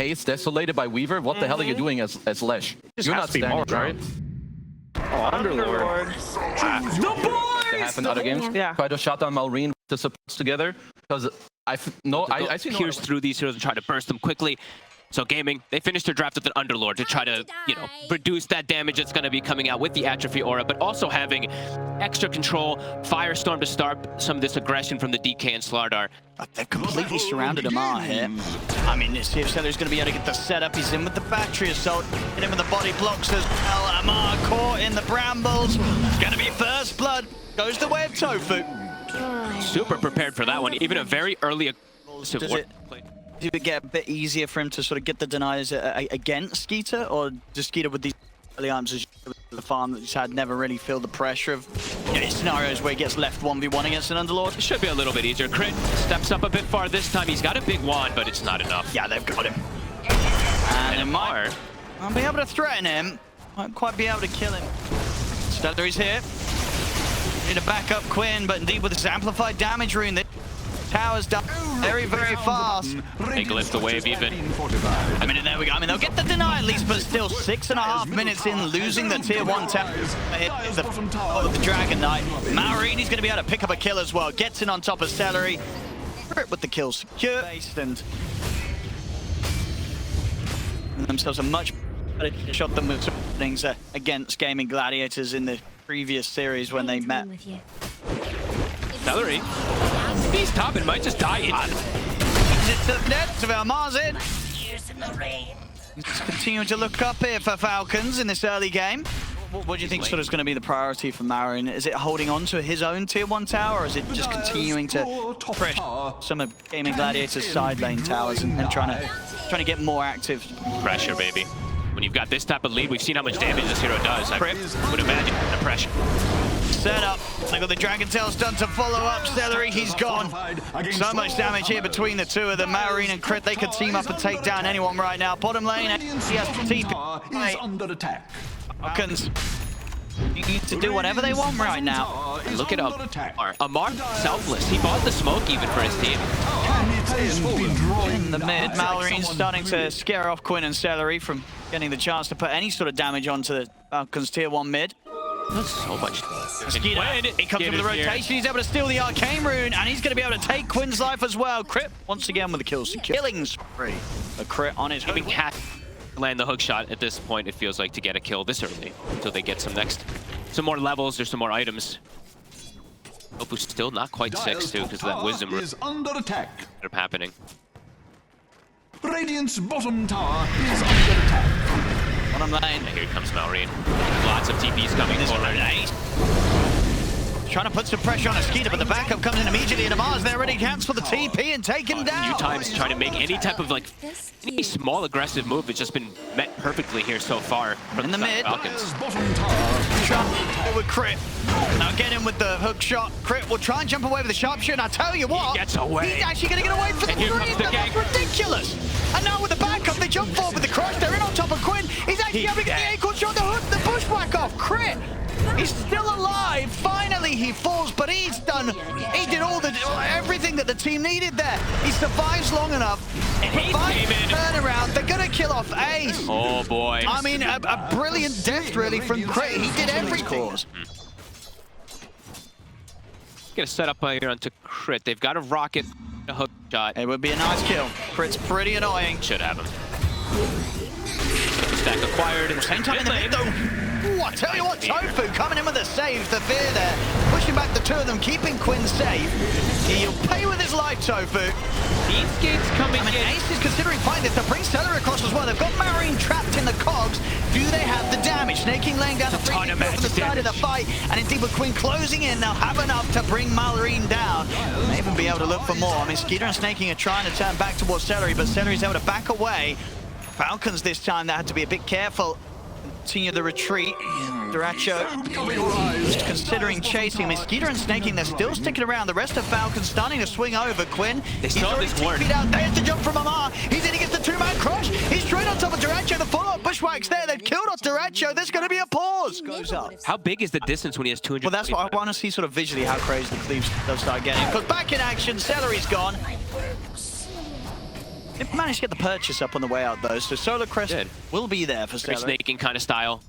base desolated by Weaver. What the hell are you doing as Lesh? You're not standing, right? Oh, Underlord. The boys! That happened in other games. Yeah. Try to shut down Malrine with the supports together. Because I see Pierce through these heroes and try to burst them quickly. So Gaimin, they finished their draft with an Underlord to try to, reduce that damage that's going to be coming out with the Atrophy Aura, but also having extra control, Firestorm to start some of this aggression from the DK and Slardar. But they've completely surrounded Amar here. I mean, let's see if Seller's going to be able to get the setup. He's in with the Battery Assault, hit him with the body blocks as well. Amar caught in the brambles. It's going to be first blood. Goes the way of Tofu. Super prepared for that one, even a very early aggressive Does it get a bit easier for him to sort of get the deniers against Skeeter, or does Skeeter with these early arms as the farm that he's had never really feel the pressure of scenarios where he gets left 1v1 against an Underlord? It should be a little bit easier. Crit steps up a bit far this time. He's got a big wand, but it's not enough. Yeah, they've got him. And Amar won't be able to threaten him. Won't quite be able to kill him. Stellary's here. Need to back up Quinn, but indeed with this amplified damage rune, the tower's done very, very fast. Big lift the wave even. I mean, there we go. I mean, they'll get the deny at least, but still 6.5 minutes in, losing the tier 1 tower. Hit the Dragon Knight. Maureen's going to be able to pick up a kill as well. Gets in on top of Celery. With the kill secure. And themselves a much better shot than with things against Gaming Gladiators in the previous series when they met. Celery. He's top and might just die in. It's to the net of Amar's in. Just continuing to look up here for Falcons in this early game. What do you think sort of is going to be the priority for Marin? Is it holding on to his own tier 1 tower, or is it just continuing to press some of Gaming Gladiators' side lane towers and trying to get more active? Pressure, baby. When you've got this type of lead, we've seen how much damage this hero does. I would imagine the pressure. Set up. They got the Dragon Tails done to follow up. Celery, he's gone. So much damage here between the two of them. Maureen and Crit, they could team up and take down anyone right now. Bottom lane, he has to TP. Under attack. Falcons need to do whatever they want right now. Look it up. Amar, selfless. He bought the smoke even for his team. In the mid, Mallory's starting to scare off Quinn and Celery from getting the chance to put any sort of damage onto the Falcons tier 1 mid. That's so much. Skeeter, he comes in with the rotation, he's able to steal the Arcane Rune, and he's going to be able to take Quinn's life as well. Crit, once again with the kills. Killing spree. A Crit on his hook. Land the hook shot at this point, it feels like, to get a kill this early. Until they get some more levels or some more items. Tofu's still not quite 6 too, because of that wisdom is under attack. Up happening. Radiant's bottom tower is under attack. Bottom lane. And here comes Maureen. Lots of TPs coming forward. Trying to put some pressure on a Skeeter, but the backup comes in immediately, and Amar's there ready to cancel the TP and take him down. A few times trying to make any type of any small aggressive move. It's just been met perfectly here so far from in the mid. Falcons. Shot with Crit. Now get him with the hook shot. Crit will try and jump away with the sharpshooter, and I tell you what, he gets away. He's actually going to get away from the three. That's ridiculous. And now with the backup, they jump forward with the crush. They're in on top of Quinn. He's actually able to get the acorn shot, the hook, the bushwhack off. Crit. He's still alive. Finally, he falls, but he did everything that the team needed there. He survives long enough. And he came in. Turnaround. They're going to kill off Ace. Oh boy. I mean, a brilliant death really from Crit. He did everything. Get a setup here onto Crit. They've got a rocket, a hook shot. It would be a nice kill. Crit's pretty annoying. Should have him. Stack acquired. Same time in the mid though. Ooh, I tell you what, Tofu coming in with a save, the fear there. Pushing back the two of them, keeping Quinn safe. He'll pay with his life, Tofu. These gates coming in. Ace is considering fighting this. They'll bring Stellar across as well. They've got Marine trapped in the cogs. Do they have the damage? Snaking laying down the free kick from the side of the fight. And indeed with Quinn closing in, they'll have enough to bring Marine down. May even be able to look for more. I mean, Skeeter and Snaking are trying to turn back towards Celery, but Celery's able to back away. Falcons this time, they had to be a bit careful. Continue the retreat. Duracho just considering chasing. I mean, Skeeter and Snaking, they're still sticking around. The rest of Falcons starting to swing over. Quinn, they still have this ward. Out. They have to jump from Amar. He's in, he gets the two-man crush. He's straight on top of Duracho. The follow-up bushwhacks there. They've killed off Duracho. There's going to be a pause. Goes up. How big is the distance when he has 200? Well, that's what I want to see sort of visually how crazy the cleaves they'll start getting. Because back in action, Celery's gone. They've managed to get the purchase up on the way out though, so Solar Crest will be there for Very Stellar. snaking kind of style.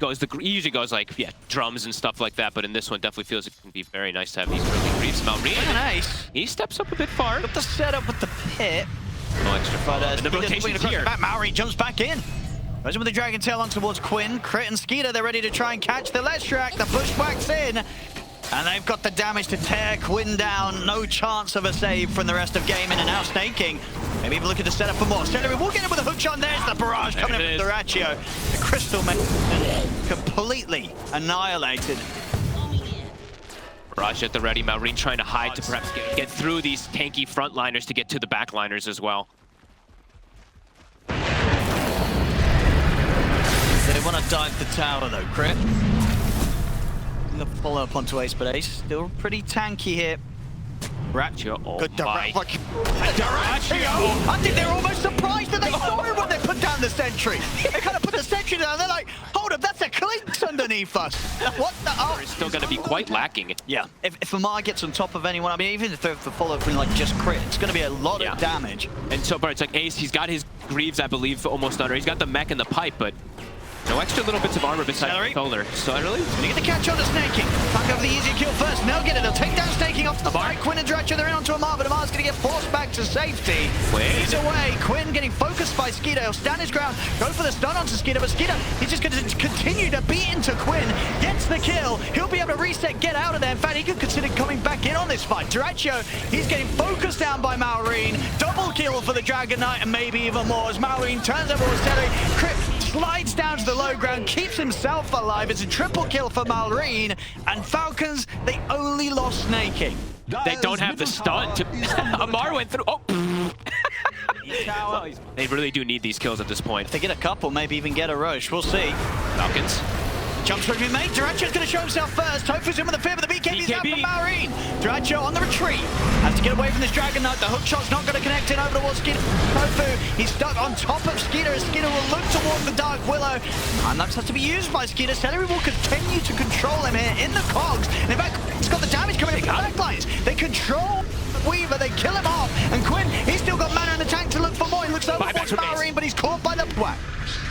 He usually goes like, drums and stuff like that, but in this one definitely feels it can be very nice to have these early creeps. Nice. He steps up a bit far. Got the setup with the pit. No extra follow. And the rotation's here. Maori jumps back in. Goes in with the Dragon Tail on towards Quinn. Crit and Skeeter, they're ready to try and catch the Leshrac. The bushwhack's in. And they've got the damage to tear Quinn down. No chance of a save from the rest of Gaimin, and now snaking. Maybe even looking to set up for more. Celery will get it with a hook shot. There's the barrage coming in from Duraccio. The Crystal Man completely annihilated. Barrage at the ready. Malrine trying to hide to perhaps get through these tanky frontliners to get to the backliners as well. They want to dive the tower though, Crit. The follow up onto Ace, but Ace still pretty tanky here. Duraccio, oh good my. Duraccio! I think they're almost surprised that they saw it when they put down the sentry. They kind of put the sentry down, they're like, hold up, that's a Clinks underneath us. What the? Oh. It's still going to be quite lacking. Yeah, if Amar gets on top of anyone, I mean, even if the follow-up in like just Crit, it's going to be a lot of damage. And so far, it's like Ace, he's got his Greaves, I believe, almost under. He's got the mech and the pipe, but no extra little bits of armor besides Solar. So really, gonna get the catch on to Snaking. Can't go for the easier kill first. Now get it. They'll take down Snaking off the side. Quinn and Duraccio, they're in onto Amar, but Amar's gonna get forced back to safety. He's away. Quinn getting focused by Skeeter. He'll stand his ground, go for the stun onto Skeeter, but Skeeter, he's just gonna continue to beat into Quinn. Gets the kill. He'll be able to reset, get out of there. In fact, he could consider coming back in on this fight. Duraccio, he's getting focused down by Malrine. Double kill for the Dragon Knight, and maybe even more as Malrine turns over with Celery. Crit slides down to the low ground, keeps himself alive. It's a triple kill for Malrine, and Falcons, they only lost Snaking. They don't have the stun to... Amar went through... Oh! They really do need these kills at this point. If they get a couple, maybe even get a Roche. We'll see. Falcons. Jumps ready to be made. Duraccio's going to show himself first. Tofu's in with the fear, but the BKB's out from Malrine. Duraccio on the retreat. Has to get away from this Dragon Knight. The hook shot's not going to connect in over towards Skeeter. Tofu, he's stuck on top of Skeeter as Skeeter will look towards the Dark Willow. And that has to be used by Skeeter. Celery will continue to control him here in the cogs. And in fact, it's got the damage coming in from the backlines. They control Weaver, they kill him off. And Quinn, he's still got mana in the tank to look for more. He looks over towards Malrine, but he's caught by the whack.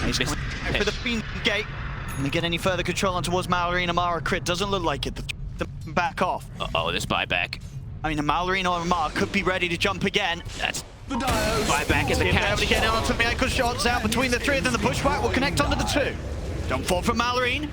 He's going for the Fiend Gate. Can they get any further control on towards Malrine? Amara Crit doesn't look like it. The back off. Uh-oh, this buyback. I mean, Malrine or Amara could be ready to jump again. That's the buyback in the catch. Able to get onto the Echo shots out between the three of them. The Bushwhack will connect onto the two. Jump forward from Malrine.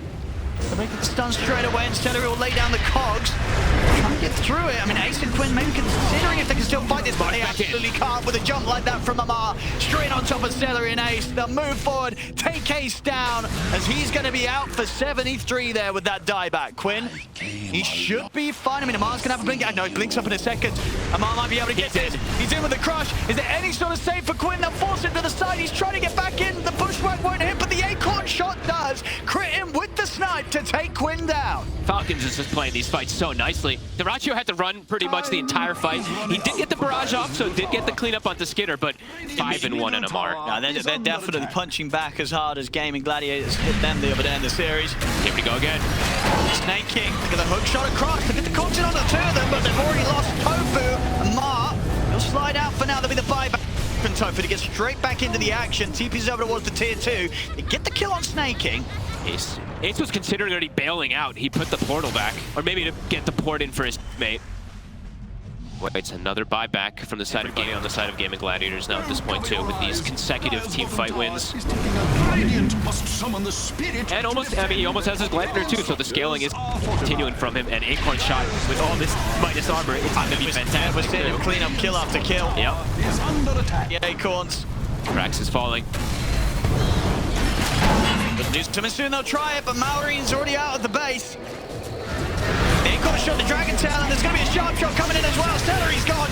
They'll make the stun straight away, and Celery will lay down the cogs. Trying to get through it. I mean, Ace and Quinn maybe considering if they can still fight this, but they absolutely can't with a jump like that from Amar. Straight on top of Celery and Ace. They'll move forward, take Ace down, as he's going to be out for 73 there with that dieback. Quinn, he should be fine. I mean, Amar's going to have a blink. I know, he blinks up in a second. Amar might be able to get this. He's in with the crush. Is there any sort of save for Quinn? They'll force him to the side. He's trying to get back in. The Bushwhack won't hit, but the Acorn shot does. Crit him with the snipe to take Quinn down. Falcons is just playing these fights so nicely. Duraccio had to run pretty much the entire fight. He did get the barrage off, so did get the cleanup onto Skitter, but 5-1 on Amar. No, they're definitely punching back as hard as Gaming Gladiators hit them the other day in the series. Here we go again. Snake King, look at the hook shot across. They get the cogs in on the two of them, but they've already lost Tofu. Amar, he'll slide out for now. There'll be the buyback. Tofu to get straight back into the action. TP's over towards the tier 2. They get the kill on Snake King. Ace was considering already bailing out. He put the portal back, or maybe to get the port in for his mate. Waits another buyback from the side of Gaming on the side of Gaming Gladiators now at this point too, with these consecutive team fight wins. And almost, I mean, he almost has his Gladiator too, so the scaling is continuing from him. And Acorn shot with all this minus armor, it's going to be fantastic. We're seeing him clean up kill after kill. Yep. Yeah, Acorns. Rax is falling. Coming soon, they'll try it, but Malrine's already out of the base. Acorn shot the Dragon Tail, and there's going to be a sharp shot coming in as well. Celery's gone.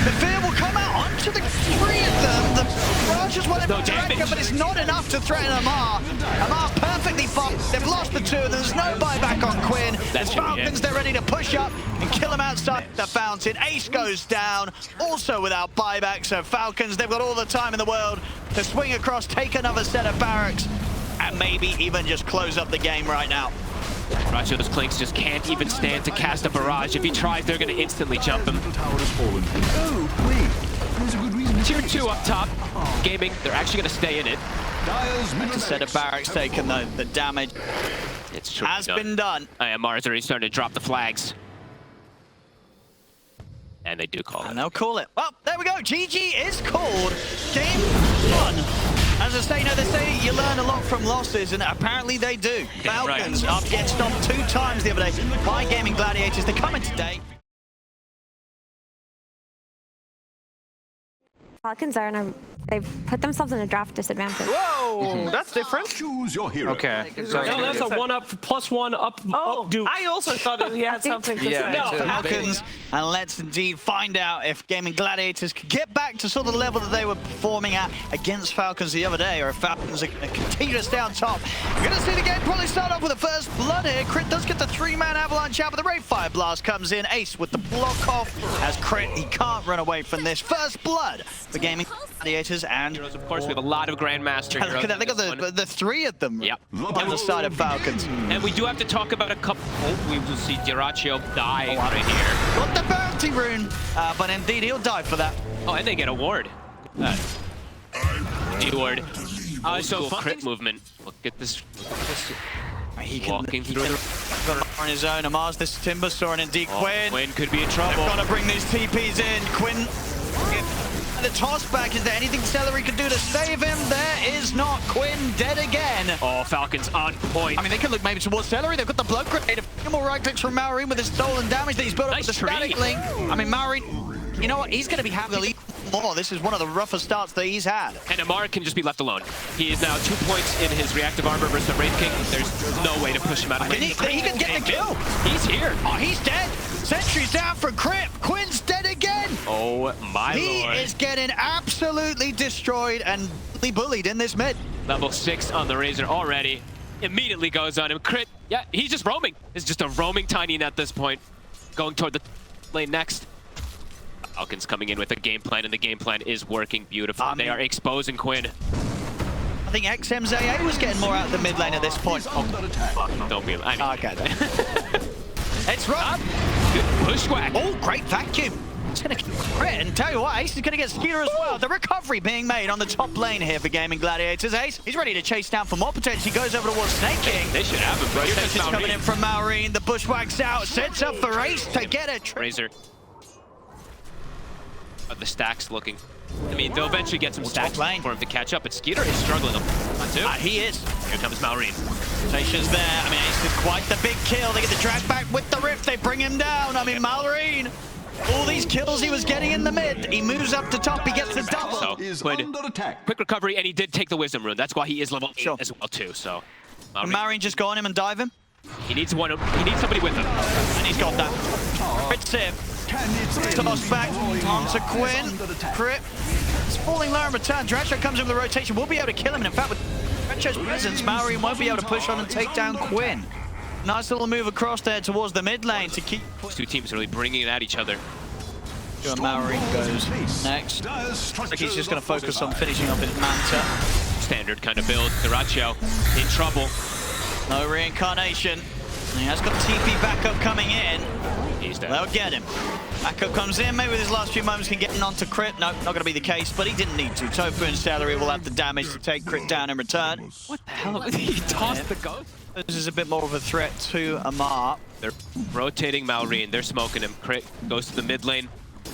The fear will come out onto the three of them. The barrage is well able to direct them, but it's not enough to threaten Amar. Amar perfectly fought. They've lost the two. There's no buyback on Quinn. The Falcons, they're ready to push up and kill him outside the fountain. Ace goes down, also without buyback. So Falcons, they've got all the time in the world to swing across, take another set of barracks, and maybe even just close up the game right now. Duracio's Clinks just can't even stand to cast a barrage. If he tries, they're going to instantly jump him. That is a good reason. Tier 2 up top. Gaming, they're actually going to stay in it. Dire's middle Instead of barracks taken, though, the damage It's true. has been done. Mars already starting to drop the flags. And they do call it. And they'll call it. Well, there we go. GG is called. Game 1. As I say, you know, they say you learn a lot from losses, and apparently they do. Yeah, right. Falcons, after getting stomped 2 times the other day by Gaming Gladiators, they're coming today. Falcons are in a, they've put themselves in a draft disadvantage. Whoa, that's different. Choose your hero. Okay. No, that's a 1-up, +1 up. Oh, dude. I also thought he had something to Yeah, say. me too. Falcons, and let's indeed find out if Gaming Gladiators can get back to sort of the level that they were performing at against Falcons the other day, or if Falcons are going to continue to stay on top. We're going to see the game probably start off with the first blood here. Crit does get the 3-man avalanche out, but the Ray Fire Blast comes in. Ace with the block off as Crit, he can't run away from this. First blood for Gaming Gladiators, and Of course, we have a lot of Grandmaster heroes. I think of the 3 of them Yep. on the side of Falcons. And we do have to talk about a couple. Oh, we will see Diraccio die right here. Got the bounty rune, but indeed he'll die for that. Oh, and they get a ward. D-ward. So crit movement. Look at this. He can Walking through the... on his own. Amaz, this Timbersaw, and indeed Quinn. Quinn could be in They've trouble. got to bring these TPs in. Quinn, the toss back. Is there anything Celery can do to save him? There is not. Quinn dead again. Oh, Falcons on point. I mean, they can look maybe towards Celery. They've got the blood grenade. A few more right clicks from Maureen with his stolen damage that he's built up Nice with the static tree. link. I mean, Maureen, you know what? He's going to be happy to lead more. This is one of the roughest starts that he's had. And Amar can just be left alone. He is now 2 points in his reactive armor versus the Wraith King. There's no way to push him out of He range. can get the kill. He's here. Oh, he's dead. Sentry's down for Crip. Quinn's dead again. Oh, my He lord. is getting absolutely destroyed and bullied in this mid. Level 6 on the Razor already. Immediately goes on him. Crit. Yeah, he's just roaming. It's just a roaming Tiny at this point. Going toward the lane next. Falcons coming in with a game plan, and the game plan is working beautifully. They are exposing Quinn. I think XMZA was getting more out of the mid lane at this point. He's under attack. Don't be... I mean, Okay. It's Rob. good pushwhack. Oh, great vacuum. It's going to crit, and tell you what, Ace is going to get Skeeter as well. The recovery being made on the top lane here for Gaming Gladiators. Ace, he's ready to chase down for more potential. He goes over towards Snake King. They should have him, bro. It's coming in from Maureen. The bushwhack's out. Sets up for Ace to get a Razor. The stacks looking. I mean, they'll eventually get some stacks lane. for him to catch up, but Skeeter is struggling on too. He is. Here comes Maureen. Station's there. I mean, Ace is quite the big kill. They get the drag back with the rift. They bring him down. I mean, Maureen. All these kills he was getting in the mid. He moves up to top. He gets the double. So, Is Quinn, under attack. quick recovery, and he did take the Wisdom Rune. That's why he is level 8 Sure. as well too. So, Can Maureen just go on him and dive him? he needs one. He needs somebody with him. And he's got that. Crit sip. Can it Toss back onto Quinn. Under attack. Crit. It's falling low in return. Dracho comes in with the rotation. We'll be able to kill him. And in fact, with Dracho's presence, Maureen won't be able to push on and take down Quinn. Nice little move across there towards the mid lane to keep... These two teams really bringing it at each other. Maureen goes next. Like he's just going to focus on finishing up his Manta. Standard kind of build. Diraccio in trouble. No reincarnation. And he has got TP backup coming in. He's dead. They'll get him. Backup comes in, maybe with his last few moments can get him onto Crit. No, not going to be the case, but he didn't need to. Tofu and Celery will have the damage to take Crit down in return. What the hell? He tossed the ghost. This is a bit more of a threat to Amar. They're rotating Maureen. They're smoking him. Crit goes to the mid lane.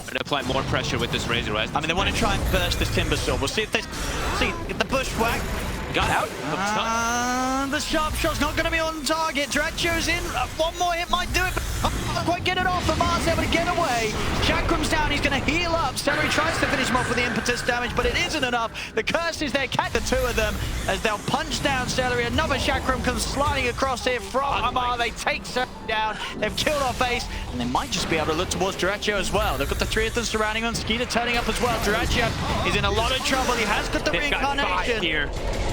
Gonna apply more pressure with this Razor. I mean, they want to try and burst this Timbersaw. We'll see if they get the bushwhack. Got out. The sharp shot's not going to be on target. Dracho's in. One more hit might do it, but can't quite get it off. Amar's able to get away. Chakram's down. He's going to heal up. Celery tries to finish him off with the impetus damage, but it isn't enough. The curse is there. Catch the 2 of them as they'll punch down Celery. Another Chakram comes sliding across here from Amar. They take Celery down. They've killed off Ace, and they might just be able to look towards Diraccio as well. They've got the 3 of them surrounding him. Skeeter turning up as well. Diraccio is in a lot of trouble. He has got the They've got 5 reincarnation here.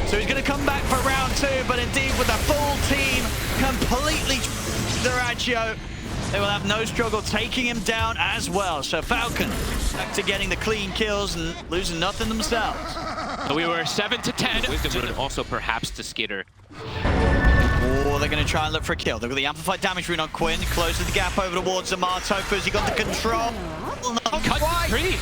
So he's going to come back for round 2, but indeed with the full team completely Diraccio, they will have no struggle taking him down as well. So Falcon back to getting the clean kills and losing nothing themselves. So we were 7 to 10. Wisdom Rune also perhaps to Skitter. Oh, they're going to try and look for a kill. They've got the amplified damage rune on Quinn. Closes the gap over towards Amar. Tofu, he got the control. Cut the tree.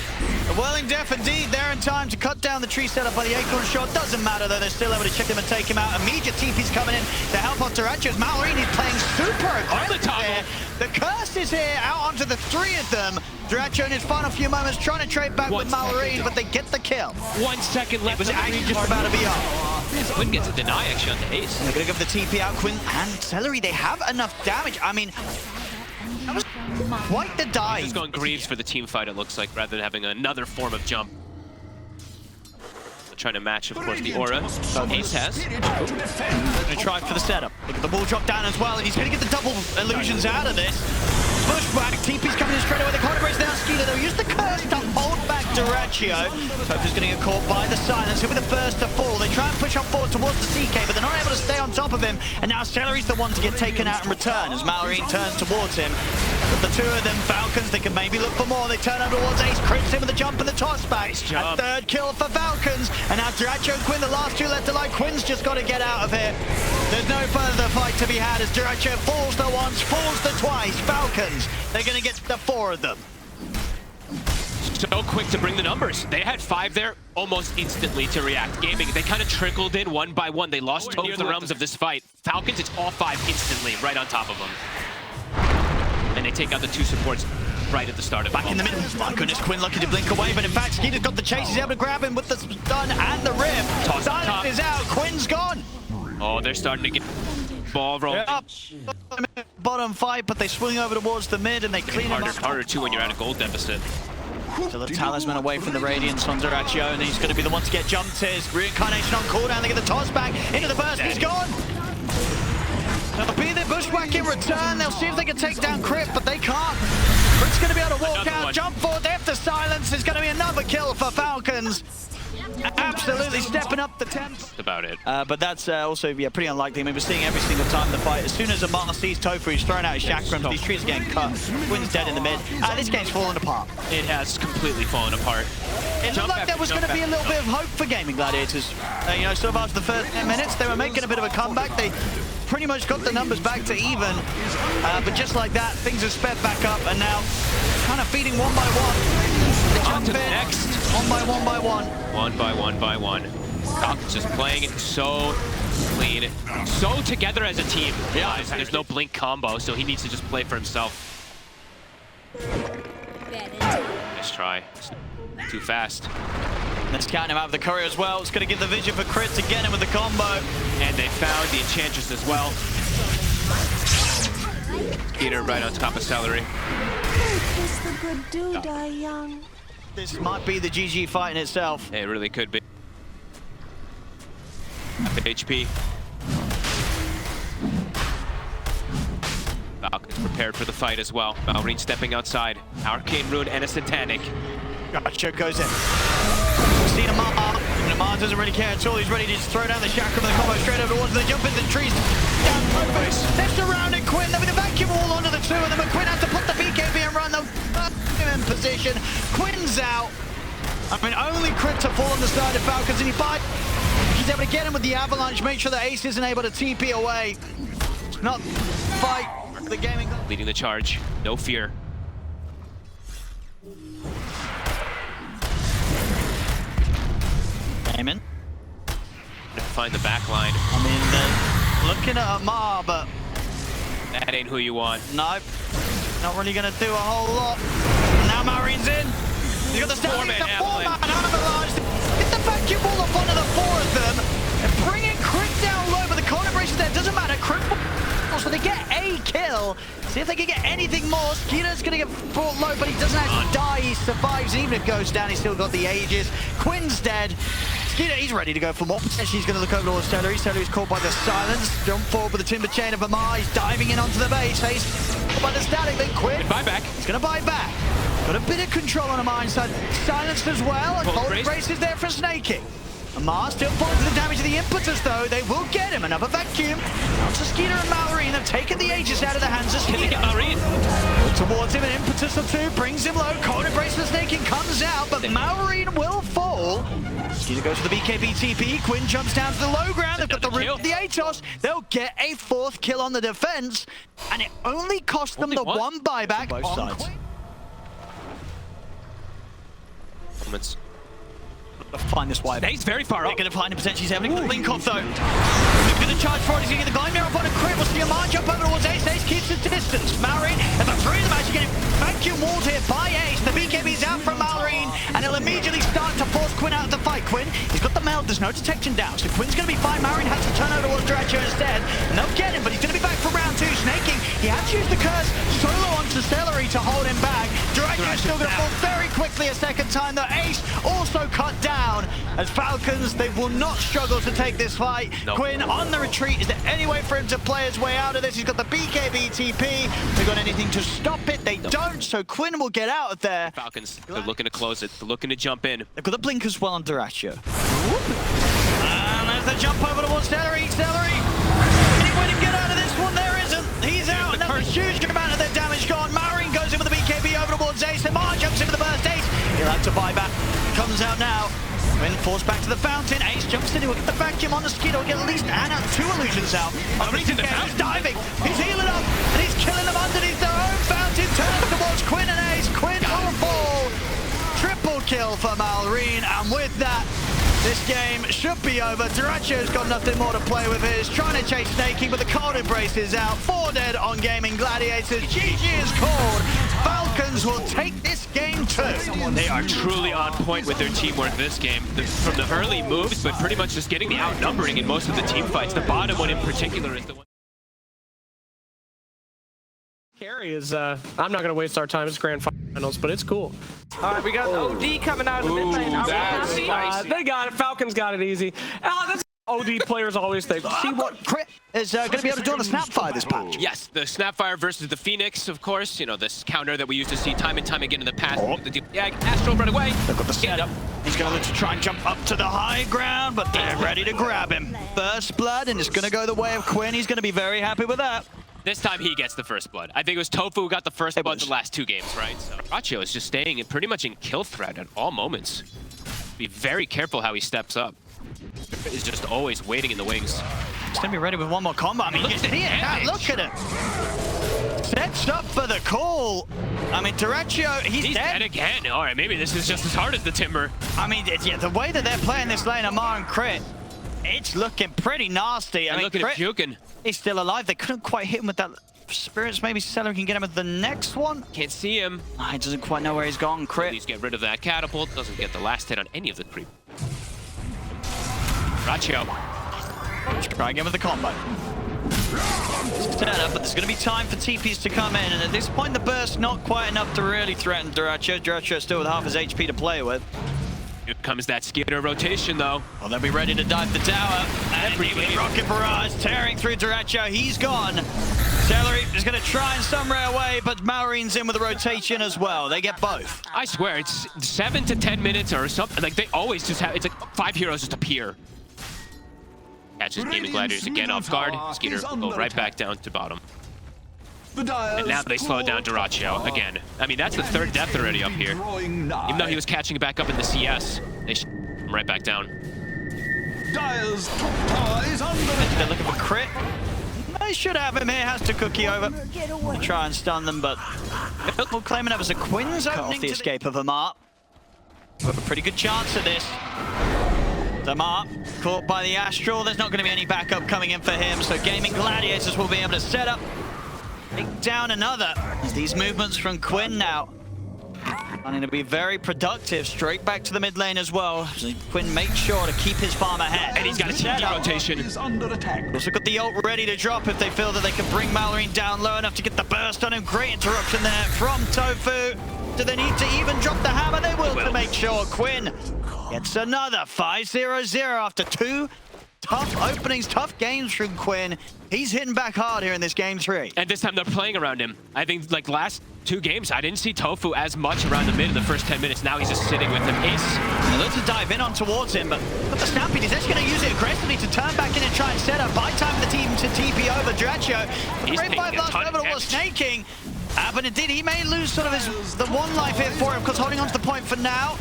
The Whirling Death indeed there in time to cut down the tree set up by the Acorn shot. Doesn't matter though, they're still able to chip him and take him out. Immediate TP's coming in to help out Duracho's. Mallorini playing super aggressive here. The curse is here, out onto the three of them. Duracho in his final few moments trying to trade back with Mallorini, but they get the kill. 1 second left. It was actually just about to be up. Quinn gets a deny actually on the ace. They're going to give the TP out. Quinn and Celery, they have enough damage. I mean, that was quite the dive. He's going Greaves for the team fight, it looks like, rather than having another form of jump. Trying to match, of course, the aura. Ace has. Going to try for the setup. Look at the ball drop down as well, and he's going to get the double illusions out of this. Pushback, TP's coming in straight away. The corner breaks down Skeeter. They'll use the curse to hold back Duracho. Tofu's going to get caught by the silence. He'll be the first to fall. They try and push up forward towards the CK, but they're not able to stay on top of him. And now Celery's the one to get taken out in return as Mallory turns towards him. But the two of them, Falcons, they can maybe look for more. They turn over towards Ace, crits him with the jump and the toss back. A third kill for Falcons. And now Duracho and Quinn, the last two left alive. Quinn's just got to get out of here. There's no further fight to be had as Duracho falls the once, falls the twice. Falcons, they're going to get the four of them. So quick to bring the numbers. They had 5 there almost instantly to react. Gaming, they kind of trickled in one by one. They lost Tofu near the realms of this fight. Falcons, it's all 5 instantly, right on top of them. And they take out the 2 supports right at the start of it. Back in the middle. My goodness, Quinn lucky to blink away, but in fact, Skeeter's got the chase. He's able to grab him with the stun and the rip. Silence is out. Quinn's gone. Oh, they're starting to get ball rolling. Up. Bottom fight, but they swing over towards the mid and they clean him up. Harder too when you're at a goal deficit. So the talisman away from the Radiance on Duracho, and he's going to be the one to get jumped. His reincarnation on cooldown. They get the toss back into the burst. He's gone. They'll be the bushwhack in return. They'll see if they can take down Crypt, but they can't. Crypt's going to be able to walk out, jump forward. They have to silence. There's going to be another kill for Falcons. Absolutely stepping up the temp. That's about it. But that's also pretty unlikely. I mean, we're seeing every single time in the fight. As soon as Amar sees Tofu, he's throwing out his chakrams. These trees are getting cut. Quinn's dead in the mid. This game's falling apart. It has completely fallen apart. It looked like there was going to be a little bit of hope for Gaming Gladiators. You know, sort of after the first 10 minutes, they were making a bit of a comeback. They pretty much got the numbers back to even. But just like that, things have sped back up, and now kind of feeding one by one. They jump in next. One by one by one. One by one by one. Falcons just playing it so clean, so together as a team. Yeah, there's no blink combo, so he needs to just play for himself. Nice try. Too fast. Let's count him out with the courier as well. It's going to give the vision for Crit to get him with the combo. And they found the Enchantress as well. Peter right on top of Celery. The good dude die young. This might be the GG fight in itself. It really could be. HP. Falcons prepared for the fight as well. Malrine stepping outside. Arcane Rune and a Satanic. Gotcha goes in. Seen Amar. Amar doesn't really care at all. He's ready to just throw down the chakra with the combo straight over towards them. They jump into the trees. Down Tofu. They're surrounding Quinn. They're with a vacuum wall onto the two of them. And Quinn has to put the BKB and run. They'll him in position. Quinn's out. I mean, only Crit to fall on the side of Falcons. And he's able to get him with the avalanche. Make sure that Ace isn't able to TP away. Not fight the gaming. Leading the charge. No fear. Gaimin. Find the back line. I mean, looking at Amar, but that ain't who you want. Nope. Not really going to do a whole lot. Now Marine's in. You got the four-man avalanche. Get the vacuum wall up onto the four of them. And bringing Crit down low, but the corner braces there. Doesn't matter. Crit, so they get a kill. See if they can get anything more. Skeeter's going to get brought low, but he doesn't actually die. He survives. And even if it goes down, he's still got the Aegis. Quinn's dead. Skeeter, he's ready to go for more. She's going to look over towards Celery. Celery's caught by the silence. Jump forward with the timber chain of Amar. He's diving in onto the base. Faced by the static. Then Quinn. Buy back. He's going to buy back. Got a bit of control on Amar inside. Silenced as well. And Cold Brace is there for snaking. Amar still falling to the damage of the impetus, though. They will get him. Another vacuum. Out to Skeeter and Malrine. They've taken the Aegis out of the hands of Skeeter. Can they get Malrine? Towards him, an impetus of two brings him low. Corner brace for snaking comes out, but Malrine will fall. Teaser goes for the BKB TP. Quinn jumps down to the low ground. They've got the root of the Atos. They'll get a 4th kill on the defense, and it only cost them the 1 buyback both on sides. Quinn. Moments. Find this wide. He's very far They're up. going to find him potentially. He's having a blink off though. He's going to charge forward. He's going to get the Gaimin up on a crit. We'll see a man jump over towards Ace. Ace keeps his distance. Malorine and the 3 of them actually getting vacuum walled here by Ace. The BKB's out from Malorine and he'll immediately start to force Quinn out of the fight. Quinn, he's got the meld. There's no detection down. So Quinn's going to be fine. Malorine has to turn over towards Dracho instead. And they'll get him, but he's going to be back for round 2. Snaking. He had to use the curse solo onto Celery to hold him back. Dracho's still going to fall very quickly a second time. The Ace also cut down. As Falcons, they will not struggle to take this fight. Nope. Quinn on the retreat. Is there any way for him to play his way out of this? He's got the BKB TP. They got anything to stop it? They don't, so Quinn will get out of there. Falcons, they're looking to close it. They're looking to jump in. They've got the blink as well on Duracio. And there's the jump over towards Celery. Celery! Any way to get out of this one? There isn't. He's out, and that's a huge amount of their damage gone. Marine goes in with the BKB over towards Ace. And Mar jumps in with the burst. Ace, he'll have to buy back. Comes out now. Quinn forced back to the fountain. Ace jumps in. He'll get the vacuum on the skid. He'll get at least 2 illusions out. Nobody's in the fountain. He's diving. He's healing up. And he's killing them underneath their own fountain. Turns towards Quinn and Ace. Quinn will fall. Triple kill for Malorine. And with that, this game should be over. Duracio's got nothing more to play with here. He's trying to chase Snaky, but the cold embrace is out. 4 dead on Gaming Gladiators. GG is called. Falcons will take this game too. They are truly on point with their teamwork this game. From the early moves, but pretty much just getting the outnumbering in most of the team fights. The bottom one in particular is the one. Carry is, I'm not going to waste our time. It's grand finals, but it's cool. All right, we got OD coming out of the mid lane. They got it. Falcons got it easy. That's OD players always think. See what Crit is going to be able to do on the Snapfire this patch. Yes, the Snapfire versus the Phoenix, of course. You know, this counter that we used to see time and time again in the past. Yeah, Astral run away. They've got the setup. He's going to look to try and jump up to the high ground, but they're ready to grab him. First blood, and it's going to go the way of Quinn. He's going to be very happy with that. This time he gets the first blood. I think it was Tofu who got the first blood the last 2 games, right? So Ratio is just staying in pretty much in kill threat at all moments. Be very careful how he steps up. He's just always waiting in the wings. He's going to be ready with one more combo. I mean, you see it. Look at him. Sets up for the call. I mean, Duraccio, he's dead again. All right, maybe this is just as hard as the Timber. I mean, yeah, the way that they're playing this lane, Amar and Crit, it's looking pretty nasty. I mean, look at Crit, Jukin. He's still alive. They couldn't quite hit him with that spirits. Maybe Seller can get him with the next one. Can't see him. He doesn't quite know where he's gone. Crit. Please get rid of that catapult. Doesn't get the last hit on any of the creep. Ratio. Try again with the combo. Set up, but there's going to be time for TPs to come in. And at this point, the burst not quite enough to really threaten Duraccio. Duraccio still with half his HP to play with. Here comes that Skitter rotation, though. Well, they'll be ready to dive the tower. And with Rocket Barrage tearing through Duraccio. He's gone. Celery is going to try and sunray away, but Malorine's in with a rotation as well. They get both. I swear, it's 7 to 10 minutes or something. Like, they always just have, it's like 5 heroes just appear. Catches Gaming Gladiators again off guard. Skeeter will go right back down to bottom. And now they slow down Duraccio again. I mean, that's the 3rd death already up here. Even though he was catching back up in the CS, they him right back down. They're looking for Crit. They should have him here. Has to cookie over. Try and stun them, but we'll claim it up as a Quinn's opening the escape of Amar. We have a pretty good chance of this. Amar caught by the Astral. There's not going to be any backup coming in for him, so Gaming Gladiators will be able to set up. Take down another. As these movements from Quinn now are going to be very productive. Straight back to the mid lane as well. So Quinn makes sure to keep his farm ahead. And he's got a TP rotation. Also got the ult ready to drop if they feel that they can bring Malorine down low enough to get the burst on him. Great interruption there from Tofu. Do they need to even drop the hammer? They will to make sure. Quinn gets another 5-0-0 after 2 tough openings, tough games from Quinn. He's hitting back hard here in this game 3. And this time they're playing around him. I think like last 2 games, I didn't see Tofu as much around the mid in the first 10 minutes. Now he's just sitting with him. Ace. They look to dive in on towards him, but the Stampede is actually going to use it aggressively to turn back in and try and set up. Buy time for the team to TP over Duraccio. Great 5 blast over towards Snaking. But indeed, he may lose sort of the 1 life here for him, because holding on to the point for now.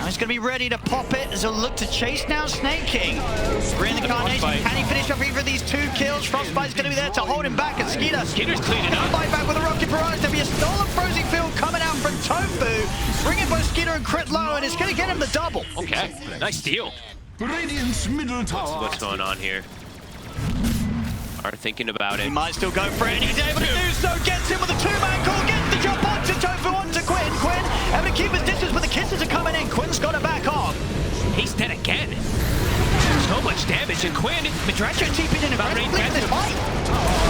He's going to be ready to pop it as a look to chase down Snake King. Reincarnation, can he finish off either of these 2 kills? Frostbite's going to be there to hold him back, and Skeeter's cleaning up. Fight back with a rocket barrage. There'll be a stolen frozen field coming out from Tofu, bringing both Skeeter and Crit low, and it's going to get him the double. Okay, nice steal. Radiant's middle tower. What's going on here? Are thinking about it. He might still go for it, and he's able to do so. Gets him with a 2-man call, gets the jump onto Tofu, onto Quinn. Quinn able to keep his distance, but the kisses are coming in. Quinn's got to back off. He's dead again. So much damage, and Quinn. Madracho TP'd in aggressively in this fight.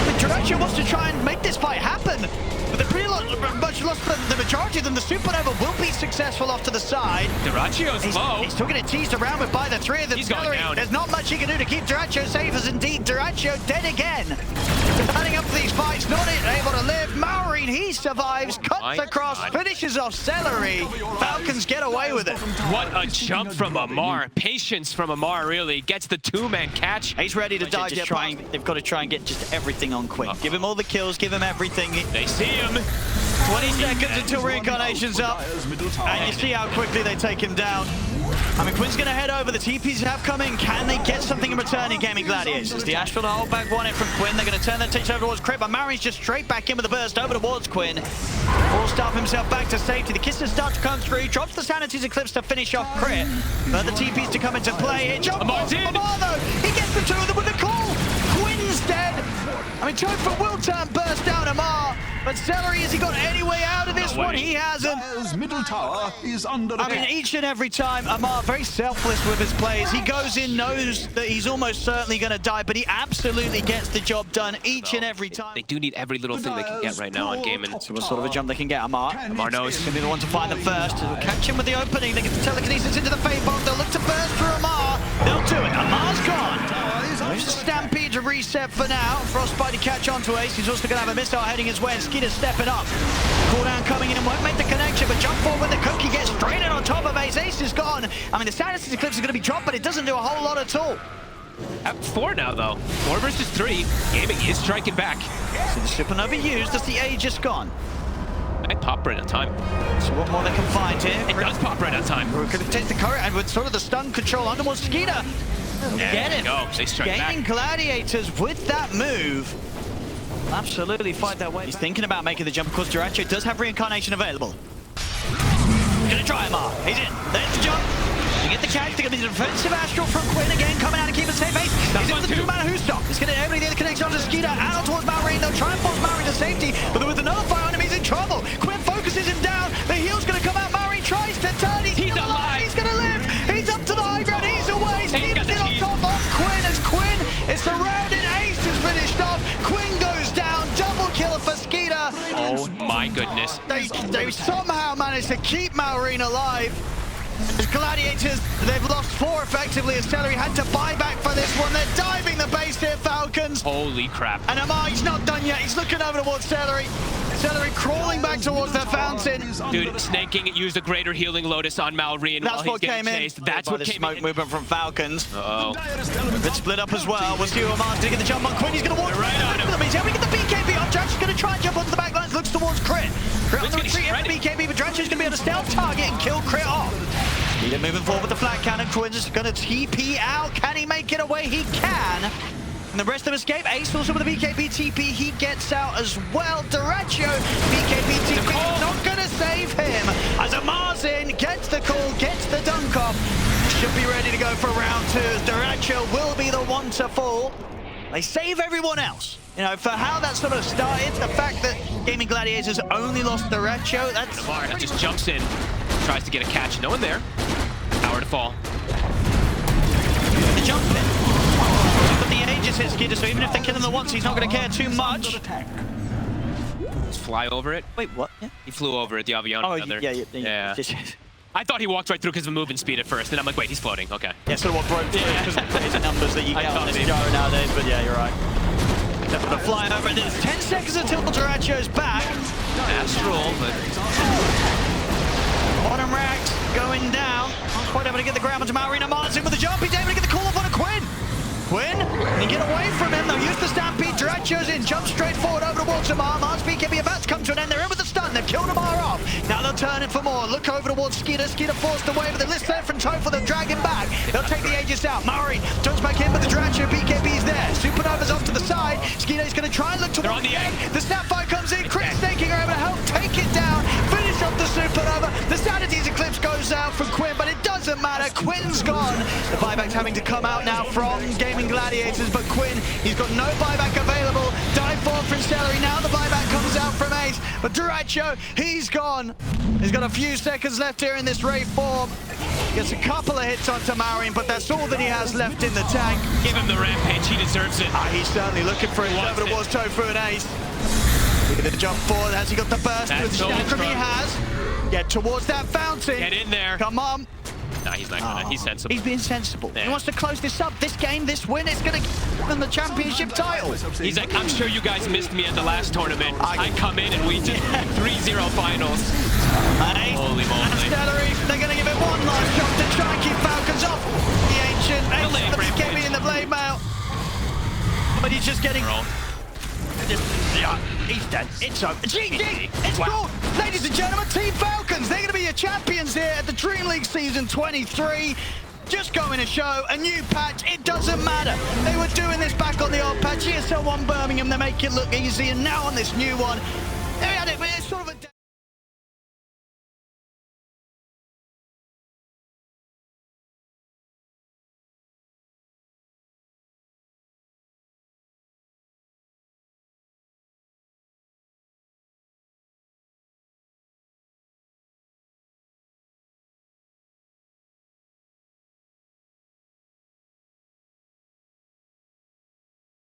Madracho wants to try and make this fight happen, but they're pretty much lost the majority of them. The Supernova will be successful off to the side. Duracio's low. He's still getting teased around with by the 3 of them. He's going down. There's not much he can do to keep Duracio safe, as indeed Duracio dead again. Standing up for these fights, not able to live. Maureen, he survives, cuts across, finishes off Celery. Falcons get away with it. What a jump from Amar. Patience from Amar, really. Gets the 2-man catch. He's ready to dive. They've got to try and get just everything on Quinn. Give him all the kills, give him everything. They see him. 20 seconds until Reincarnation's up. And you see how quickly they take him down. I mean, Quinn's going to head over. The TPs have come in. Can they get something in return in Gaming Gladiators? The Astral to hold back 1-hit from Quinn. They're going to turn their attention over towards Crit, but Marin's just straight back in with a burst over towards Quinn. Forced up himself back to safety. The kisses start to come through. Drops the Sanity's Eclipse to finish off Crit. But the TPs to come into play here. Jump off Amar, though. He gets the 2 of them with a call. Quinn's dead. I mean, Tofu will turn burst down Amar. But Celery, has he got any way out of this one? He hasn't. Dire's middle tower is under attack. I mean, each and every time, Amar, very selfless with his plays. He goes in, knows that he's almost certainly going to die, but he absolutely gets the job done each and every time. They do need every little thing they can get right now on Gaimin. So what sort of a jump they can get, Amar? Amar knows. He's going to be the one to find them first. They'll catch him with the opening. They get the telekinesis into the Fate Bomb. They'll look to burst through Amar. They'll do it. Amar's gone. There's the Stampede to reset for now. Frostbite to catch onto Ace. He's also going to have a missile heading his way, and Skeeter's stepping up. Cooldown coming in, won't make the connection, but jump forward with the cookie, gets straight in on top of Ace. Ace is gone. I mean, the Sanity's Eclipse is going to be dropped, but it doesn't do a whole lot at all. At 4 now, though. 4 versus 3. Gaming is striking back. So the Supernova used, as the Aegis gone. It popped right on time. So what more they can find here? It does pop right on time. We're going to take the current, and with sort of the stun control underwards, Skeeter. Get it. Go. They strike Gaming back. Gladiators with that move. Absolutely fight that way. He's thinking about making the jump. Of course, Duracio does have Reincarnation available. He's going to try him off. He's in. There's the jump. They get the catch. They're going to be defensive Astral from Quinn again, coming out and keeping safe. Ace. He's into the 2-man who stop. He's going to everything that connects onto Skeeter out towards Maureen. They'll try and force Maureen to safety, but with another fire on him, he's in trouble. Quinn focuses him down. The heel's going to come out. Maureen tries to turn. He's alive. He's going to live. He's up to the high ground. He's away. Skeeter's in on top of Quinn as Quinn is surrounded. Ace is finished off. Quinn goes down. Double kill for Skeeter. Oh my goodness. They somehow managed to keep Maureen alive. As Gladiators, they've lost 4 effectively as Celery had to buy back for this one. They're diving the base here, Falcons. Holy crap. And Amar, he's not done yet. He's looking over towards Celery. Celery crawling back towards the fountain. Dude, Snake King used a greater healing Lotus on Maureen while he's getting chased. That's what came in. Smoke movement from Falcons. Uh-oh. Bit split up as well. We'll see who Amar's going to get the jump on. Quinn, he's going to walk right on him. He's able to get the BKB on. Drax is going to try and jump onto the back lines. Looks towards Crit. Crit on the retreat of the BKB, but Drax is going to be able to stealth target and kill Crit off. Skeeter moving forward with the flat cannon. Quinn's just going to TP out. Can he make it away? He can. And the rest of them escape. Ace also with the BKB TP. He gets out as well. Duracio, BKB TP, not going to save him. As Amar's in, gets the call, gets the dunk off. Should be ready to go for round 2. Duracio will be the one to fall. They save everyone else. You know, for how that sort of started, the fact that Gaming Gladiators only lost Duracio, that's... Amar just jumps in, tries to get a catch. No one there. Power to fall. The jump in. But the Aegis hits Skeeter, so even if they kill him the once, he's not going to care too much. Just fly over it. Wait, what? Yeah. He flew over it, the Avion. Oh, yeah. I thought he walked right through because of movement speed at first, and I'm like, wait, he's floating. Okay. Yeah, sort of what broke through because of the numbers that you get on this gyro nowadays, but yeah, you're right. They're flying over, and then it's 10 seconds until Duracio's back. Astral, but... Bottom racks going down. Not quite able to get the ground onto Maureen. Amar's in with the jump. He's able to get the call off on a Quinn. Quinn, can you get away from him? They'll use the Stampede. Duracio's in, jump straight forward over towards Amar. Amar's BKB about to come to an end. They're in with the stun. They've killed Amar off. Now they'll turn it for more. Look over towards Skeeter. Skeeter forced away, but the list there from Tofel. They'll drag him back. They'll take the Aegis out. Murray turns back in, but the Dracho BKB's there. Supernova's off to the side. Skeeter's going to try and look towards on the egg. The Snapfire comes in. Chris Snaking are able to help take it down. Finish off the Supernova. The Sanity's Eclipse goes out from Quinn, but it doesn't matter. Quinn's gone. The buyback's having to come out now from Gaming Gladiators, but Quinn, he's got no buyback available. Dive for from Celery. Now the buyback comes out from Ace, but Duracho, he's gone. He's got a few seconds left here in this Ray form. Gets a couple of hits onto Marion, but that's all that he has left in the tank. Give him the rampage, he deserves it. He's certainly looking for it. Over towards Tofu and Ace. Look at the jump forward. Has he got the burst with the Chakram? He has. Get towards that fountain. Get in there. Come on. Nah, he's not gonna. He's sensible. He's being sensible. Yeah. He wants to close this up. This game, this win, it's going to give them the championship title. He's like, I'm sure you guys missed me at the last tournament. I come in and we just 3-0 finals. Holy moly. They're going to give it one last shot to try and keep Falcons off. The Ancient, Ace, the BKB in the blade mail. But he's just getting... He's dead. It's over. GG! It's cool! Ladies and gentlemen, Team Falcons, they're going to be your champions here at the Dream League Season 23. Just going to show a new patch. It doesn't matter. They were doing this back on the old patch. ESL 1 Birmingham, they make it look easy. And now on this new one, they had it, but it's sort of a...